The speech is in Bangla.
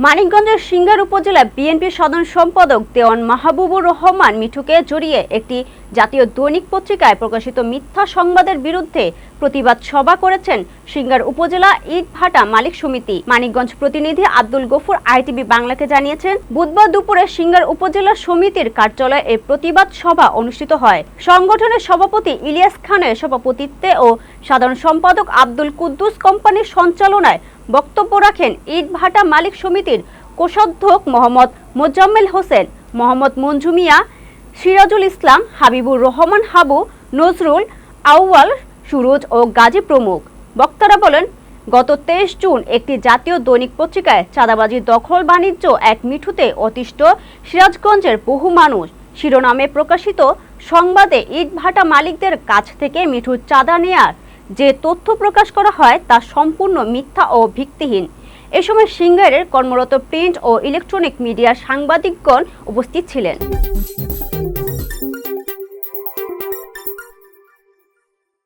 মানিকগঞ্জের সিংগার উপজেলায় বিএনপির সাধারণ সম্পাদক দেওয়ান মাহবুবুর রহমান মিঠুকে জড়িয়ে একটি জাতীয় দৈনিক পত্রিকায় প্রকাশিত মিথ্যা সংবাদের বিরুদ্ধে প্রতিবাদ সভা করেছেন সিংগার উপজেলা ইটভাটা মালিক সমিতি। মানিকগঞ্জ প্রতিনিধি আব্দুল গফুর আইটিভি বাংলাকে জানিয়েছেন, বুধবার দুপুরে সিংগার উপজেলা সমিতির কার্যালয়ে এই প্রতিবাদ সভা অনুষ্ঠিত হয়। সংগঠনের সভাপতি ইলিয়াস খানের সভাপতিত্বে ও সাধারণ সম্পাদক আব্দুল কুদ্দুস কোম্পানির সঞ্চালনায় বক্তব্য রাখেন ইটভাটা মালিক সমিতির কোষাধ্যক্ষ মোহাম্মদ মোজাম্মেল হোসেন, মোহাম্মদ মঞ্জু মিয়া, সিরাজুল ইসলাম, হাবিবুর রহমান হাবু, নজরুল, আউয়াল, সুরজ ও গাজী প্রমুখ। বক্তারা বলেন, গত 23 জুন একটি জাতীয় দৈনিক পত্রিকায় চাঁদাবাজি দখল বাণিজ্য এক মিঠুতে অতিষ্ঠ সিরাজগঞ্জের বহু মানুষ শিরোনামে প্রকাশিত সংবাদে ইটভাটা মালিকদের কাছ থেকে মিঠুর চাঁদা নেয়ার যে তথ্য প্রকাশ করা হয় তা সম্পূর্ণ মিথ্যা ও ভিত্তিহীন। এ সময় সিংগারের কর্মরত প্রিন্ট ও ইলেকট্রনিক মিডিয়ার সাংবাদিকগণ উপস্থিত ছিলেন।